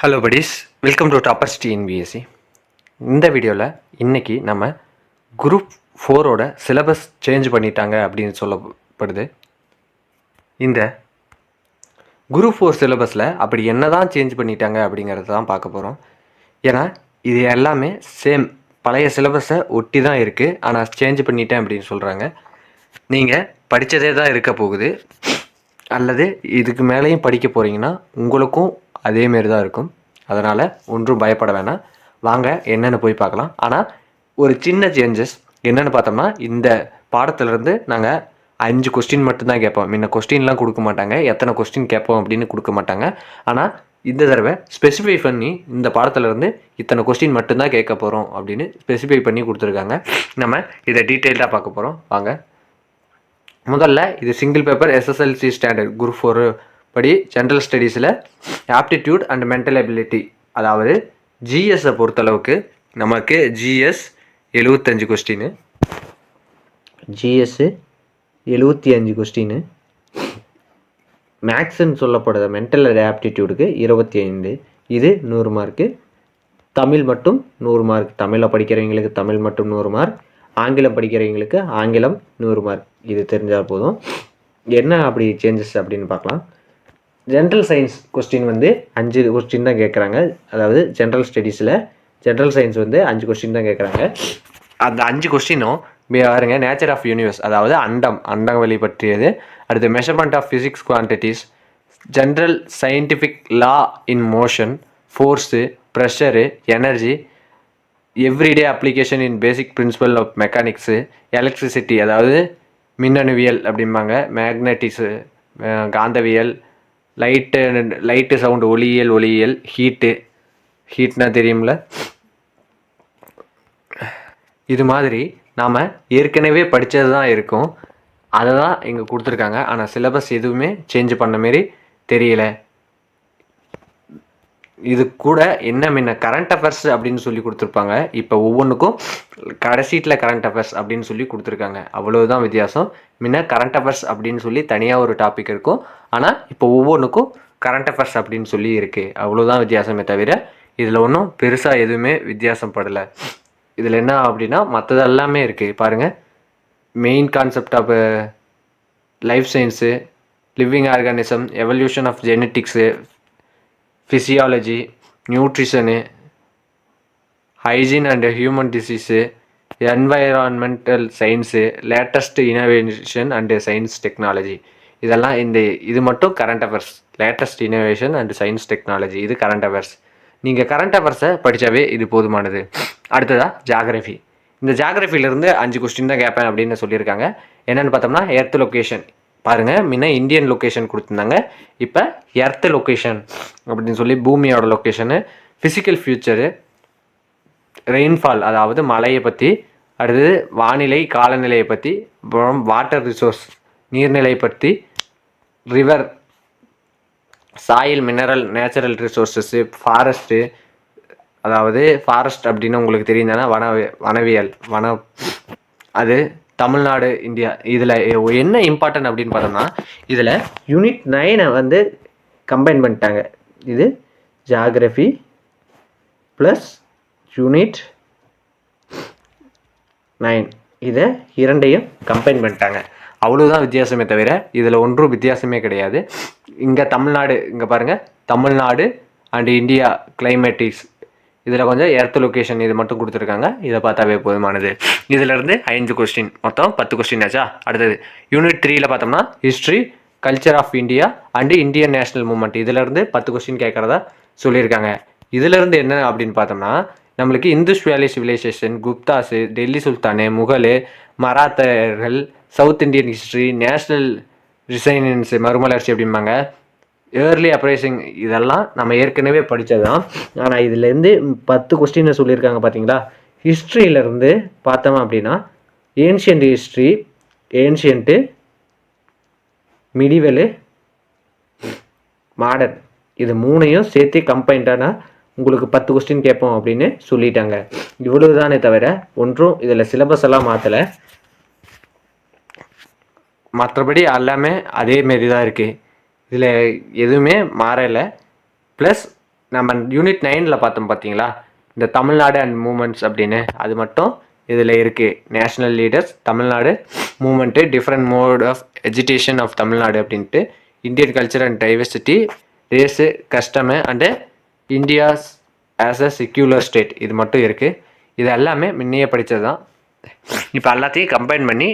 Hello buddies, welcome to toppers TNPSC. இந்த வீடியோவில் இன்றைக்கி நம்ம குரூப் 4ஓட சிலபஸ் சேஞ்ச் பண்ணிட்டாங்க அப்படின்னு சொல்லப்படுது. இந்த குரூப் 4 சிலபஸில் அப்படி என்ன தான் சேஞ்ச் பண்ணிட்டாங்க அப்படிங்கிறத தான் பார்க்க போகிறோம். ஏன்னா இது எல்லாமே சேம் பழைய சிலபஸை ஒட்டி தான் இருக்குது, ஆனால் சேஞ்ச் பண்ணிட்டேன் அப்படின்னு சொல்கிறாங்க. நீங்கள் படித்ததே தான் இருக்க போகுது, அல்லது இதுக்கு மேலேயும் படிக்க போகிறீங்கன்னா உங்களுக்கும் அதேமாரி தான் இருக்கும். அதனால் ஒன்றும் பயப்பட வேணாம். வாங்க என்னென்னு போய் பார்க்கலாம். ஆனால் ஒரு சின்ன சேஞ்சஸ் என்னென்னு பார்த்தோம்னா, இந்த பாடத்திலேருந்து நாங்கள் 5 கொஸ்டின் மட்டும்தான் கேட்போம். முன்ன கொஸ்டின்லாம் கொடுக்க மாட்டாங்க, எத்தனை கொஸ்டின் கேட்போம் அப்படின்னு கொடுக்க மாட்டாங்க. ஆனால் இந்த தடவை ஸ்பெசிஃபை பண்ணி இந்த பாடத்திலேருந்து இத்தனை கொஸ்டின் மட்டும்தான் கேட்க போகிறோம் அப்படின்னு ஸ்பெசிஃபை பண்ணி கொடுத்துருக்காங்க. நம்ம இதை டீட்டெயில்டாக பார்க்க போகிறோம். வாங்க. முதல்ல இது single paper SSLC standard group 4 படி ஜென்ரல் ஸ்டடீஸில் ஆப்டிடியூட் அண்ட் மென்டல் எபிலிட்டி, அதாவது ஜிஎஸ்ஸை பொறுத்தளவுக்கு நமக்கு ஜிஎஸ் 75 கொஸ்டின், ஜிஎஸ்ஸு 75 கொஸ்டின், மேக்ஸுன்னு சொல்லப்படுற மென்டல் ஆப்டிடியூடுக்கு 25, இது 100 மார்க்கு. தமிழ் மட்டும் 100 மார்க். தமிழில் படிக்கிறவங்களுக்கு தமிழ் மட்டும் 100 மார்க், ஆங்கிலம் படிக்கிறவங்களுக்கு ஆங்கிலம் 100 மார்க். இது தெரிஞ்சால் போதும். என்ன அப்படி சேஞ்சஸ் அப்படின்னு பார்க்கலாம். ஜென்ரல் சயின்ஸ் கொஸ்டின் 5 கொஸ்டின் தான் கேட்குறாங்க. அதாவது ஜென்ரல் ஸ்டடீஸில் ஜென்ரல் சயின்ஸ் 5 கொஸ்டின் தான் கேட்குறாங்க. அந்த 5 கொஸ்டினும் பாருங்க, நேச்சர் ஆஃப் யூனிவர்ஸ், அதாவது அண்டவெளி பற்றியது. அடுத்து measurement of physics quantities, general scientific law in motion, force, pressure, energy, everyday application in basic principle of mechanics, electricity, அதாவது மின்னணுவியல் அப்படிம்பாங்க, மேக்னட்டிஸு, காந்தவியல், லைட்டு சவுண்டு, ஒளியியல், ஹீட்னா தெரியும்ல. இது மாதிரி நாம் ஏற்கனவே படித்தது தான் இருக்கும், அதை தான் இங்கே கொடுத்துருக்காங்க. ஆனால் சிலபஸ் எதுவுமே சேஞ்ச் பண்ண மாரி தெரியல. இது கூட என்ன முன்ன கரண்ட் அஃபேர்ஸ் அப்படின்னு சொல்லி கொடுத்துருப்பாங்க, இப்போ ஒவ்வொன்றுக்கும் கடைசீட்டில் கரண்ட் அஃபேர்ஸ் அப்படின்னு சொல்லி கொடுத்துருக்காங்க. அவ்வளவுதான் வித்தியாசம். முன்ன கரண்ட் அஃபேர்ஸ் அப்படின்னு சொல்லி தனியாக ஒரு டாபிக் இருக்கும், ஆனால் இப்போ ஒவ்வொன்றுக்கும் கரண்ட் அஃபேர்ஸ் அப்படின்னு சொல்லி இருக்குது. அவ்வளோதான் வித்தியாசமே தவிர இதில் ஒன்றும் பெருசாக எதுவுமே வித்தியாசம் படலை. இதில் என்ன அப்படின்னா மற்றது எல்லாமே இருக்குது பாருங்கள். Main concept of life science, living organism, evolution of genetics, physiology, nutrition, hygiene and human disease, environmental science, latest innovation and science technology, இதெல்லாம் இது மட்டும் current affairs. Latest innovation and science technology, இது கரண்ட் அஃபேர்ஸ். நீங்கள் current அஃபேர்ஸை படித்தாவே இது போதுமானது. அடுத்ததாக ஜாகிரஃபி. இந்த ஜாகிரஃபிலேருந்து 5 கொஸ்டின் தான் கேட்பேன் அப்படின்னு சொல்லியிருக்காங்க. என்னென்னு பார்த்தோம்னா, எர்த் லொக்கேஷன் பாருங்கள். முன்ன இந்தியன் லொக்கேஷன் கொடுத்துருந்தாங்க, இப்போ எர்த் லொக்கேஷன் அப்படின்னு சொல்லி பூமியோட லொக்கேஷனு, ஃபிசிக்கல் ஃபியூச்சரு, ரெயின்ஃபால் அதாவது மழையை பற்றி, அடுத்தது வானிலை காலநிலையை பற்றி, அப்புறம் வாட்டர் ரிசோர்ஸ் நீர்நிலை பற்றி, river, soil, mineral, natural resources, forest, அதாவது ஃபாரஸ்ட் அப்படின்னு உங்களுக்கு தெரியும் தானே, வனவியல், அது தமிழ்நாடு, இந்தியா. இதில் என்ன இம்பார்ட்டன்ட் அப்படின்னு பார்த்தோம்னா, இதில் யூனிட் 9 கம்பைன் பண்ணிட்டாங்க. இது ஜாகிரஃபி ப்ளஸ் யூனிட் 9, இதை இரண்டையும் கம்பைன் பண்ணிட்டாங்க. அவ்வளோதான் வித்தியாசமே தவிர இதில் ஒன்றும் வித்தியாசமே கிடையாது. இங்கே தமிழ்நாடு, இங்கே பாருங்கள், தமிழ்நாடு அண்ட் இந்தியா கிளைமேட்டிக்ஸ், இதில் கொஞ்சம் எர்த் லொக்கேஷன் இது மட்டும் கொடுத்துருக்காங்க. இதை பார்த்தாவே போதுமானது. இதிலேருந்து 5 கொஸ்டின், மொத்தம் 10 கொஸ்டின் ஆச்சா. அடுத்தது யூனிட் 3ல் பார்த்தோம்னா history, culture of India and Indian national movement, இதிலேருந்து 10 கொஸ்டின் கேட்குறதா சொல்லியிருக்காங்க. இதிலேருந்து என்ன அப்படின்னு பார்த்தோம்னா, நம்மளுக்கு Indus valley civilisation, Guptas, Delhi sultan, Mughal, மராத்தர்கள், south Indian history, national renaissance, மறுமலர்ச்சி அப்படிம்பாங்க, ஏர்லி அப்ரைசிங், இதெல்லாம் நம்ம ஏற்கனவே படித்தது தான். ஆனால் இதுலேருந்து 10 கொஸ்டின் சொல்லியிருக்காங்க பார்த்தீங்களா. ஹிஸ்ட்ரியிலேருந்து பார்த்தோம் அப்படின்னா ஏன்ஷியன்ட் ஹிஸ்ட்ரி, ஏன்ஷியன்ட்டு, மிடிவலு, மாடர்ன், இது 3ஐயும் சேர்த்து கம்பைண்டானா உங்களுக்கு 10 கொஸ்டின் கேட்போம் அப்படின்னு சொல்லிட்டாங்க. இவ்வளவு தானே தவிர ஒன்றும் இதில் சிலபஸ் எல்லாம் மாற்றலை. மற்றபடி எல்லாமே அதேமாரி தான் இருக்குது. இதில் எதுவுமே மாறலை. ப்ளஸ் நம்ம யூனிட் 9ல் பார்த்தோம் பார்த்தீங்களா, இந்த தமிழ்நாடு அண்ட் மூமெண்ட்ஸ் அப்படின்னு, அது மட்டும் இதில் இருக்குது. National leaders, Tamil Nadu movement, different mode of education of Tamil Nadu அப்படின்ட்டு, Indian culture and diversity, race, custom and India's as a secular state, இது மட்டும் இருக்குது. இது எல்லாமே முன்னையே படித்தது தான். இப்போ எல்லாத்தையும் கம்பைன் பண்ணி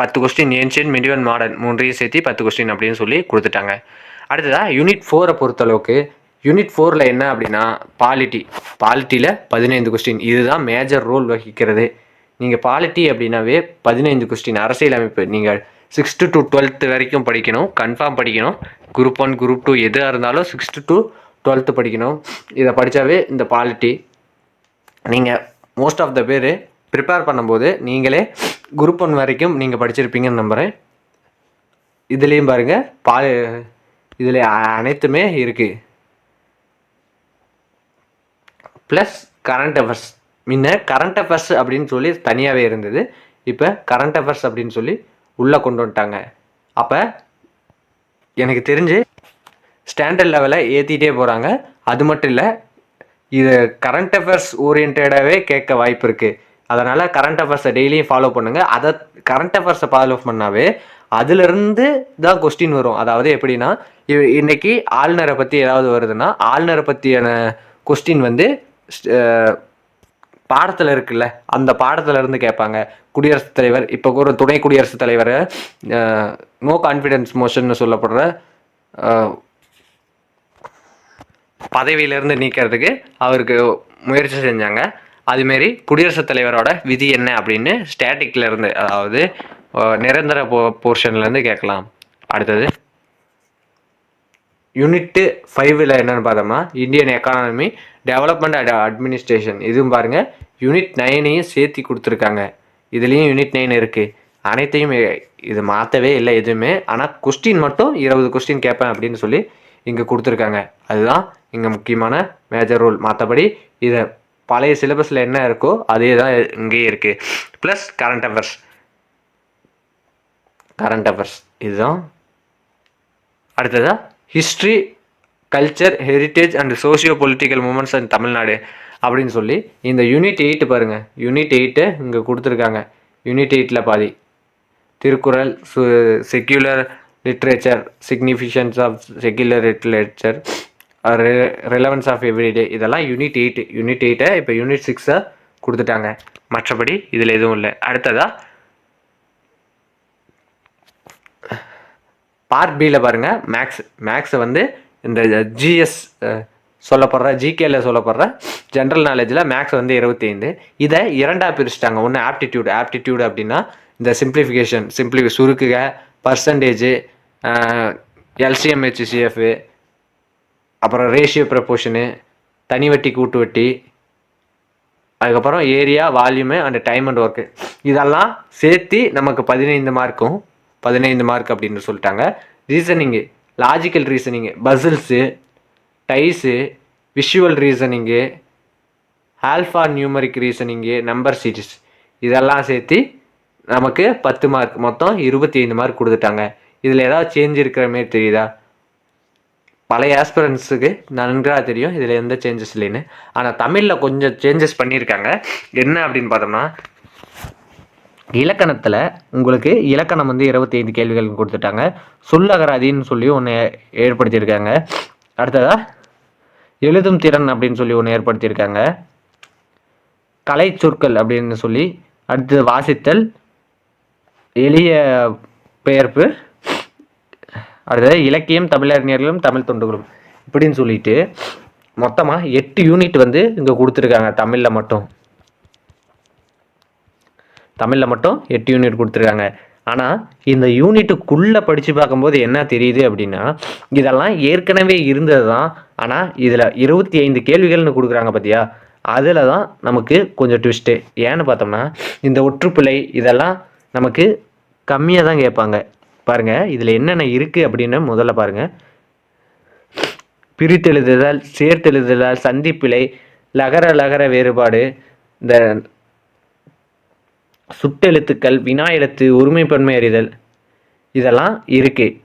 10 கொஸ்டின், ஏன்ஷியன்ட், மிடிவல், மாடர்ன் மூன்றையும் சேர்த்து 10 கொஸ்டின் அப்படின்னு சொல்லி கொடுத்துட்டாங்க. அடுத்ததாக யூனிட் 4 பொறுத்தளவுக்கு, யூனிட் 4ல் என்ன அப்படின்னா பாலிட்டியில் 15 கொஸ்டின். இதுதான் மேஜர் ரோல் வகிக்கிறது. நீங்கள் பாலிட்டி அப்படின்னாவே 15 கொஸ்டின். அரசியலமைப்பு நீங்கள் 6th to 12th வரைக்கும் படிக்கணும், கன்ஃபார்ம் படிக்கணும். குரூப் 1 குரூப் 2 எதாக இருந்தாலும் 6th to 12th படிக்கணும். இதை படித்தாவே இந்த பாலிட்டி நீங்கள் மோஸ்ட் ஆஃப் த பேர் ப்ரிப்பேர் பண்ணும்போது நீங்களே குரூப் 1 வரைக்கும் நீங்கள் படிச்சிருப்பீங்கன்னு நம்புகிறேன். இதுலேயும் பாருங்கள், இதில் அனைத்துமே இருக்குது. Plus current affairs. முன்ன கரண்ட் அஃபேர்ஸ் அப்படின்னு சொல்லி தனியாகவே இருந்தது, இப்போ கரண்ட் அஃபேர்ஸ் அப்படின்னு சொல்லி உள்ளே கொண்டு வந்துட்டாங்க. அப்போ எனக்கு தெரிஞ்சு ஸ்டாண்டர்ட் லெவலில் ஏற்றிட்டே போகிறாங்க. அது மட்டும் இல்லை, இது கரண்ட் அஃபேர்ஸ் ஓரியன்டாகவே கேட்க வாய்ப்பு இருக்குது. அதனால் கரண்ட் அஃபேர்ஸை டெய்லியும் ஃபாலோ பண்ணுங்கள். அதை கரண்ட் அஃபேர்ஸை ஃபாலோ பண்ணாவே அதிலிருந்து தான் கொஸ்டின் வரும். அதாவது எப்படின்னா, இன்றைக்கி ஆளுநரை பற்றி ஏதாவது வருதுன்னா ஆளுநரை பற்றியான கொஸ்டின் பாடத்தில் இருக்குல்ல, அந்த பாடத்தில் இருந்து கேட்பாங்க. குடியரசுத் தலைவர், இப்போ ஒரு துணை குடியரசுத் தலைவர் நோ கான்ஃபிடென்ஸ் மோஷன்னு சொல்லப்படுற பதவியிலேருந்து நீக்கிறதுக்கு அவருக்கு முயற்சி செஞ்சாங்க. அதுமாரி குடியரசுத் தலைவரோட விதி என்ன அப்படின்னு ஸ்டாட்டிக்கில் இருந்து, அதாவது நிரந்தர போர்ஷன்லேருந்து கேட்கலாம். அடுத்தது யூனிட்டு 5ல் என்னென்னு பார்த்தோம்னா, Indian economy development and administration. இதுவும் பாருங்கள், யூனிட் 9ஐயும் சேர்த்தி கொடுத்துருக்காங்க. இதுலேயும் யூனிட் 9 இருக்குது. அனைத்தையும் இது மாற்றவே இல்லை எதுவுமே. ஆனால் கொஸ்டின் மட்டும் 20 கொஸ்டின் கேட்பேன் அப்படின்னு சொல்லி இங்கே கொடுத்துருக்காங்க. அதுதான் இங்கே முக்கியமான மேஜர் ரூல். மற்றபடி இதை பழைய சிலபஸில் என்ன இருக்கோ அதே தான் இங்கேயே இருக்குது. ப்ளஸ் கரண்ட் அஃபேர்ஸ் இதுதான். அடுத்ததாக history, culture, heritage and socio political moments and Tamil Nadu அப்படின்னு சொல்லி இந்த யூனிட் 8 பாருங்கள். யூனிட் 8 இங்கே கொடுத்துருக்காங்க. யூனிட் 8ல் பாதி Thirukkural, secular literature, significance of secular literature, relevance of everyday, இதெல்லாம் யூனிட் 8. யூனிட் 8 இப்போ யூனிட் 6 கொடுத்துட்டாங்க. மற்றபடி இதில் எதுவும் இல்லை. அடுத்ததாக பார்ட் பியில் பாருங்கள், மேக்ஸை இந்த ஜிஎஸ் சொல்லப்படுற, ஜிகேல சொல்லப்படுற ஜென்ரல் நாலேஜில் மேக்ஸ் 25. இதை இரண்டாக பிரிச்சுட்டாங்க. ஒன்று ஆப்டிடியூட் அப்படின்னா இந்த சிம்பிளிஃபிகேஷன், சுருக்குக, பர்சன்டேஜ், எல்சிஎம், ஹெச்சிஎஃப், அப்புறம் ரேஷியோ ப்ரப்போர்ஷனு, தனி வட்டி, கூட்டு வட்டி, அதுக்கப்புறம் area, volume and time and work, இதெல்லாம் சேர்த்து நமக்கு 15 மார்க் அப்படின்னு சொல்லிட்டாங்க. Reasoning, logical reasoning, puzzles, dyes, visual reasoning, alpha numeric reasoning, number series, இதெல்லாம் சேர்த்து நமக்கு 10 மார்க், மொத்தம் 25 மார்க் கொடுத்துட்டாங்க. இதில் ஏதாவது சேஞ்ச் இருக்கிற மாரி தெரியுதா? பழைய ஆஸ்பிரன்ஸுக்கு நன்றாக தெரியும் இதில் எந்த சேஞ்சஸ் இல்லைன்னு. ஆனால் தமிழில் கொஞ்சம் சேஞ்சஸ் பண்ணியிருக்காங்க. என்ன அப்படின்னு பார்த்தோம்னா, இலக்கணத்தில் உங்களுக்கு இலக்கணம் 25 கேள்விகள் கொடுத்துட்டாங்க. சொல்லகராதின்னு சொல்லி ஒன்று ஏற்படுத்தியிருக்காங்க. அடுத்ததாக எழுதும் திறன் அப்படின்னு சொல்லி ஒன்று ஏற்படுத்தியிருக்காங்க. கலை சொற்கள் அப்படின்னு சொல்லி, அடுத்தது வாசித்தல், எளிய பெயர்ப்பு, அடுத்தது இலக்கியம், தமிழறிஞர்களும் தமிழ் தொண்டுகளும், இப்படின்னு சொல்லிட்டு மொத்தமாக 8 யூனிட் இங்கே கொடுத்துருக்காங்க. தமிழில் மட்டும் 8 யூனிட் கொடுத்துருக்காங்க. ஆனால் இந்த யூனிட்டுக்குள்ளே படித்து பார்க்கும்போது என்ன தெரியுது அப்படின்னா, இதெல்லாம் ஏற்கனவே இருந்தது தான். ஆனால் இதில் 25 கேள்விகள்னு கொடுக்குறாங்க பார்த்தியா, அதில் தான் நமக்கு கொஞ்சம் ட்விஸ்ட்டு. ஏன்னு பார்த்தோம்னா, இந்த ஒற்றுப்பிழை இதெல்லாம் நமக்கு கம்மியாக தான் கேட்பாங்க. பாருங்கள் இதில் என்னென்ன இருக்குது அப்படின்னு முதல்ல பாருங்கள். பிரித்தெழுதுதல், சேர்த்தெழுதுதல், சந்திப்பிழை, லகர வேறுபாடு, இந்த சுட்டெழுத்துக்கள், வினா எழுத்து, ஒருமைப்பன்மை அறிதல், இதெல்லாம் இருக்குது.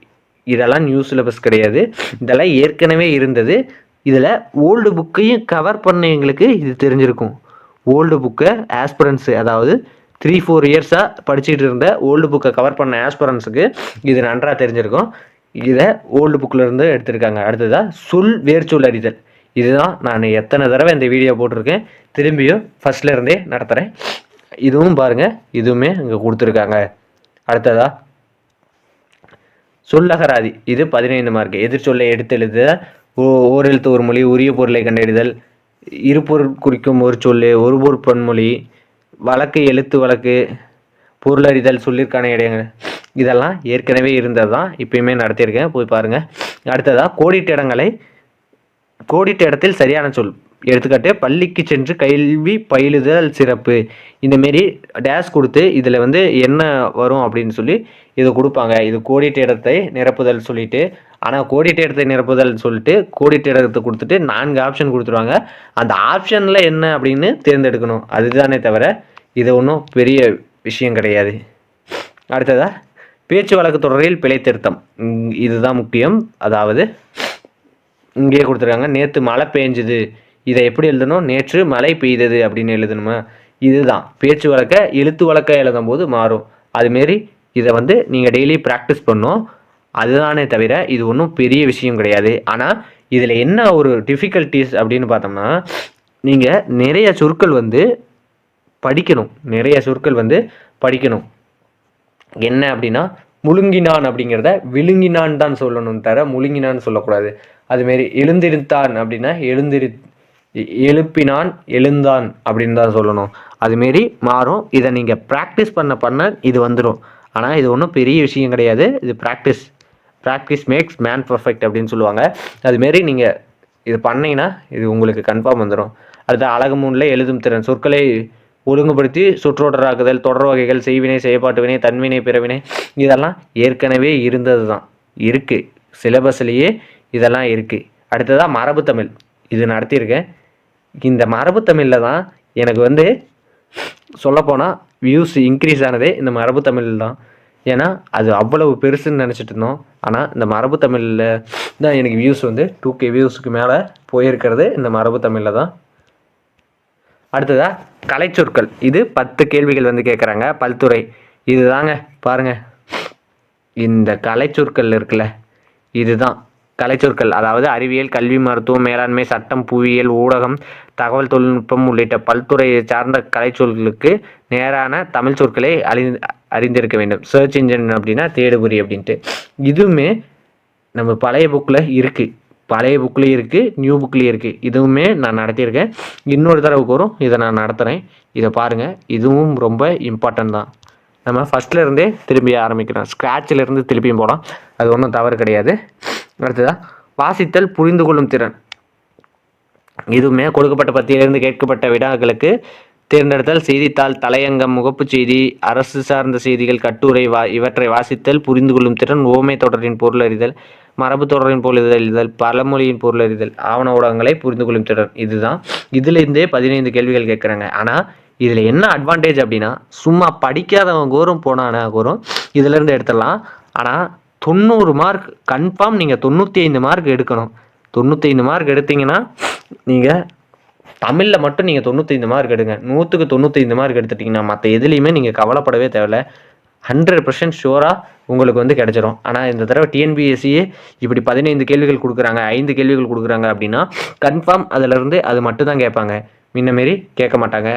இதெல்லாம் நியூ சிலபஸ் கிடையாது, இதெல்லாம் ஏற்கனவே இருந்தது. இதில் ஓல்டு புக்கையும் கவர் பண்ணவங்களுக்கு இது தெரிஞ்சிருக்கும். ஓல்டு புக்கை ஆஸ்பிரன்ஸு, அதாவது 3-4 இயர்ஸாக படிச்சுட்டு இருந்த ஓல்டு புக்கை கவர் பண்ண ஆஸ்பிரன்ஸுக்கு இது நன்றாக தெரிஞ்சிருக்கும். இதை ஓல்டு புக்கில் இருந்து எடுத்திருக்காங்க. அடுத்ததாக சொல் வேர்ச்சொல் அறிதல். இதுதான் நான் எத்தனை தடவை இந்த வீடியோ போட்டிருக்கேன், திரும்பியும் ஃபஸ்ட்டில் இருந்தே நடத்துகிறேன். இதுவும் பாருங்கள், இதுவுமே இங்கே கொடுத்துருக்காங்க. அடுத்ததாக சொல்லகராதி, இது 15 மார்க். எதிர்ச்சொல்லை எடுத்து எழுத, ஓரெழுத்து ஒரு மொழி, உரிய பொருளை கண்டறிதல், இருபொருள் குறிக்கும் ஒரு சொல்லு, ஒரு பொருள் பன்மொழி, வழக்கு எழுத்து வழக்கு, பொருளறிதல், சொல்லிற்கான இடையங்கள், இதெல்லாம் ஏற்கனவே இருந்தது தான், இப்பயுமே நடத்தியிருக்கேன், போய் பாருங்கள். அடுத்ததாக கோடிட்ட இடங்களை, கோடிட்ட இடத்தில் சரியான சொல். எடுத்துக்காட்டு, பள்ளிக்கு சென்று கல்வி பயிலுதல் சிறப்பு. இந்தமாரி டேஷ் கொடுத்து இதில் என்ன வரும் அப்படின்னு சொல்லி இதை கொடுப்பாங்க. இது கோடிட்ட இடத்தை நிரப்புதல் சொல்லிட்டு, ஆனால் கோடிட்ட இடத்தை நிரப்புதல் சொல்லிட்டு கோடிட்ட இடத்தை கொடுத்துட்டு 4 ஆப்ஷன் கொடுத்துருவாங்க. அந்த ஆப்ஷனில் என்ன அப்படின்னு தேர்ந்தெடுக்கணும். அதுதானே தவிர இது ஒன்றும் பெரிய விஷயம் கிடையாது. அடுத்ததாக பேச்சு வழக்கு தொடரில் பிழை திருத்தம், இதுதான் முக்கியம். அதாவது இங்கே கொடுத்துருக்காங்க, நேற்று மழை பெஞ்சுது, இதை எப்படி எழுதணும், நேற்று மழை பெய்தது அப்படின்னு எழுதணுமா. இதுதான் பேச்சு வழக்க எழுத்து வழக்க எழுதும் போது மாறும். அதுமாரி இதை நீங்கள் டெய்லி ப்ராக்டிஸ் பண்ணணும். அதுதானே தவிர இது ஒன்றும் பெரிய விஷயம் கிடையாது. ஆனால் இதில் என்ன ஒரு டிஃபிகல்ட்டிஸ் அப்படின்னு பார்த்தோம்னா, நீங்கள் நிறைய சொற்கள் படிக்கணும். நிறைய சொற்கள் படிக்கணும். என்ன அப்படின்னா, முழுங்கினான் அப்படிங்கிறத விழுங்கினான் தான் சொல்லணும், தவிர முழுங்கினான்னு சொல்லக்கூடாது. அதுமாரி எழுந்திருத்தான் அப்படின்னா எழுப்பினான் எழுந்தான் அப்படின்னு தான் சொல்லணும். அதுமாரி மாறும். இதை நீங்கள் ப்ராக்டிஸ் பண்ண இது வந்துடும். ஆனால் இது ஒன்றும் பெரிய விஷயம் கிடையாது. இது ப்ராக்டிஸ் மேக்ஸ் மேன் பர்ஃபெக்ட் அப்படின்னு சொல்லுவாங்க. அதுமாரி நீங்கள் இது பண்ணிங்கன்னா இது உங்களுக்கு கன்ஃபார்ம் வந்துடும். அடுத்த அழகு 3ல் எழுதும் திறன், சொற்களை ஒழுங்குபடுத்தி சுற்றோடராக்குதல், தொடர் வகைகள், செய்வினை, செயற்பாட்டு வினை, தன்வினை, பிறவினை, இதெல்லாம் ஏற்கனவே இருந்தது தான், இருக்குது சிலபஸ்லேயே இதெல்லாம் இருக்குது. அடுத்ததாக மரபு தமிழ், இது நடத்தியிருக்கேன். இந்த மரபு தமிழில் தான் எனக்கு சொல்லப்போனால் வியூஸ் இன்க்ரீஸ் ஆனதே இந்த மரபு தமிழில் தான். ஏன்னா அது அவ்வளவு பெருசுன்னு நினச்சிட்டு இருந்தோம். ஆனால் இந்த மரபு தமிழில் தான் எனக்கு வியூஸ் 2K வியூஸுக்கு மேலே போயிருக்கிறது இந்த மரபு தமிழில் தான். அடுத்ததாக கலைச்சொற்கள், இது 10 கேள்விகள் கேட்குறாங்க. பல்துறை, இது தாங்க பாருங்கள், இந்த கலைச்சொற்கள் இருக்குல்ல, இதுதான் கலைச்சொற்கள். அதாவது அறிவியல், கல்வி, மருத்துவம், மேலாண்மை, சட்டம், புவியியல், ஊடகம், தகவல் தொழில்நுட்பம் உள்ளிட்ட பல்துறையை சார்ந்த கலைச்சொற்களுக்கு நேரான தமிழ் சொற்களை அறிந்திருக்க வேண்டும். சர்ச் இன்ஜின் அப்படின்னா தேடுபொறி அப்படின்ட்டு. இதுவுமே நம்ம பழைய புக்கில் இருக்குது, நியூ புக்லேயும் இருக்குது. இதுவுமே நான் நடத்தியிருக்கேன். இன்னொரு தடவைக்கு வரும், இதை நான் நடத்துகிறேன். இதை பாருங்கள், இதுவும் ரொம்ப இம்பார்ட்டன்ட் தான். நம்ம ஃபஸ்ட்டில் இருந்தே திரும்பி ஆரம்பிக்கிறோம், ஸ்க்ராட்சில் இருந்து திருப்பியும் போகலாம், அது ஒன்றும் தவறு கிடையாது. அடுத்ததாக வாசித்தல், புரிந்து கொள்ளும் திறன். இதுவுமே கொடுக்கப்பட்ட பத்தியிலிருந்து கேட்கப்பட்ட வினாக்களுக்கு தேர்ந்தெடுத்தல், செய்தித்தாள், தலையங்கம், முகப்பு செய்தி, அரசு சார்ந்த செய்திகள், கட்டுரை, இவற்றை வாசித்தல், புரிந்து கொள்ளும் திறன், ஓமை தொடரின் பொருள் அறிதல், மரபு தொடரின் பொருள் அறிதல், பழமொழியின் பொருள் அறிதல், ஆவண ஊடகங்களை புரிந்து கொள்ளும் திறன். இதுதான். இதிலிருந்தே 15 கேள்விகள் கேட்குறாங்க. ஆனால் இதில் என்ன அட்வான்டேஜ் அப்படின்னா, சும்மா படிக்காதவங்க கூறும் போனானா கூறும் இதிலேருந்து எடுத்துடலாம். ஆனால் 90 மார்க் கன்ஃபார்ம், நீங்கள் 95 மார்க் எடுக்கணும். 95 மார்க் எடுத்தீங்கன்னா நீங்கள் தமிழில் மட்டும் நீங்கள் 95 மார்க் எடுங்க. 100க்கு 95 மார்க் எடுத்துட்டிங்கன்னா மற்ற எதுலேயுமே நீங்கள் கவலைப்படவே தேவையில்லை. 100% ஷூராக உங்களுக்கு கிடச்சிரும். ஆனால் இந்த தடவை டிஎன்பிஎஸ்சியே இப்படி 15 கேள்விகள் கொடுக்குறாங்க, 5 கேள்விகள் கொடுக்குறாங்க அப்படின்னா கன்ஃபார்ம் அதிலிருந்து அது மட்டும் தான் கேட்பாங்க, முன்னமாரி கேட்க மாட்டாங்க.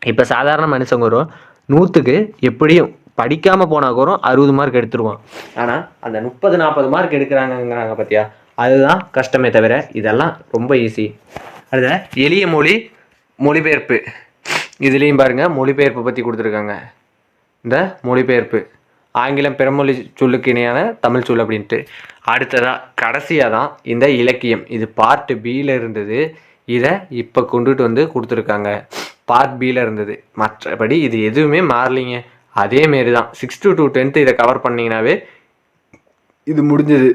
இப்போ சாதாரண மனுஷங்க வரும் 100க்கு எப்படியும் படிக்காமல் போனால் கூட 60 மார்க் எடுத்துருவான். ஆனால் அந்த 30-40 மார்க் எடுக்கிறாங்கிறாங்க பார்த்தியா, அதுதான் கஷ்டமே தவிர இதெல்லாம் ரொம்ப ஈஸி. அடுத்த எளிய மொழிபெயர்ப்பு, இதுலேயும் பாருங்கள் மொழிபெயர்ப்பு பற்றி கொடுத்துருக்காங்க. இந்த மொழிபெயர்ப்பு ஆங்கிலம் பிறமொழி சொல்லுக்கு இணையான தமிழ் சொல் அப்படின்ட்டு. அடுத்ததாக கடைசியாக தான் இந்த இலக்கியம், இது பார்ட் பியில் இருந்தது, இதை இப்போ கொண்டுட்டு கொடுத்துருக்காங்க. பார்ட் பியில் இருந்தது, மற்றபடி இது எதுவுமே மாறலிங்க, அதேமாரி தான். 6th to 10th இதை கவர் பண்ணிங்கனாவே இது முடிஞ்சது.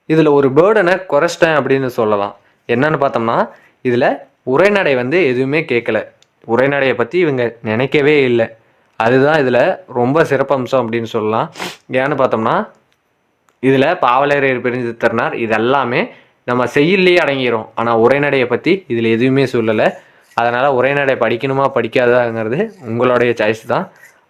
இதில் ஒரு பேர்டனை குறைச்சிட்டேன் அப்படின்னு சொல்லலாம். என்னன்னு பார்த்தோம்னா, இதில் உரைநடை எதுவுமே கேட்கல, உரைநடையை பற்றி இவங்க நினைக்கவே இல்லை. அதுதான் இதில் ரொம்ப சிறப்பம்சம் அப்படின்னு சொல்லலாம். ஏன்னு பார்த்தோம்னா, இதில் பாவலரேறு பெருஞ்சித்திரனார் இதெல்லாமே நம்ம செய்யுள்லேயே அடங்கிடும். ஆனால் உரைநடையை பற்றி இதில் எதுவுமே சொல்லலை. அதனால் உரைநடை படிக்கணுமா படிக்காதாங்கிறது உங்களுடைய சாய்ஸ் தான்.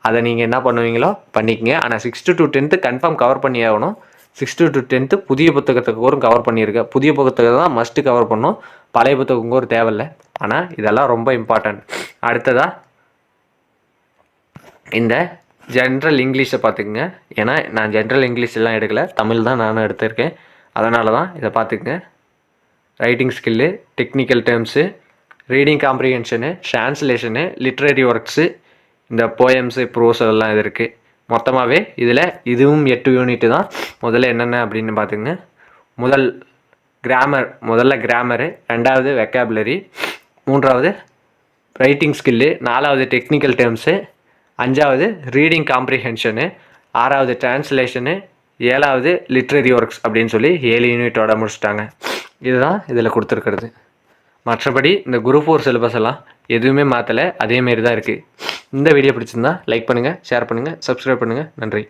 அதை நீங்கள் என்ன பண்ணுவீங்களோ பண்ணிக்கங்க. ஆனால் 6th to 10th confirm cover பண்ணி ஆகணும். 6th to 10th புதிய புத்தகத்துக்கு கூட கவர் பண்ணியிருக்கேன். புதிய புத்தகம் தான் மஸ்ட்டு கவர் பண்ணணும். பழைய புத்தகம் கூட தேவையில்லை. ஆனால் இதெல்லாம் ரொம்ப இம்பார்ட்டன்ட். அடுத்ததாக இந்த ஜென்ரல் இங்கிலீஷை பார்த்துக்குங்க. ஏன்னா நான் ஜென்ரல் இங்கிலீஷ்லாம் எடுக்கலை, தமிழ் தான் நானும் எடுத்திருக்கேன். அதனால தான் இதை பார்த்துக்குங்க. Writing skill, technical terms, reading comprehension, translation, literary works, இந்த போயம்ஸு, ப்ரோஸ் எல்லாம் இது இருக்குது. மொத்தமாகவே இதில் இதுவும் 8 யூனிட்டு தான். முதல்ல என்னென்ன அப்படின்னு பார்த்துங்க. முதல்ல கிராமரு, 2வது வெக்காபுலரி, 3வது ரைட்டிங் ஸ்கில்லு, 4வது டெக்னிக்கல் டேர்ம்ஸு, 5வது ரீடிங் காம்ப்ரிஹென்ஷனு, 6வது ட்ரான்ஸ்லேஷனு, 7வது லிட்ரரி ஒர்க்ஸ் அப்படின்னு சொல்லி 7 யூனிட்டோட முடிச்சிட்டாங்க. இதுதான் இதில் கொடுத்துருக்கிறது. மற்றபடி இந்த குரூப் 4 சிலபஸ் எல்லாம் எதுவுமே மாற்றலை, அதேமாரி தான் இருக்குது. இந்த வீடியோ பிடிச்சிருந்தா லைக் பண்ணுங்கள், ஷேர் பண்ணுங்கள், சப்ஸ்கிரைப் பண்ணுங்கள். நன்றி.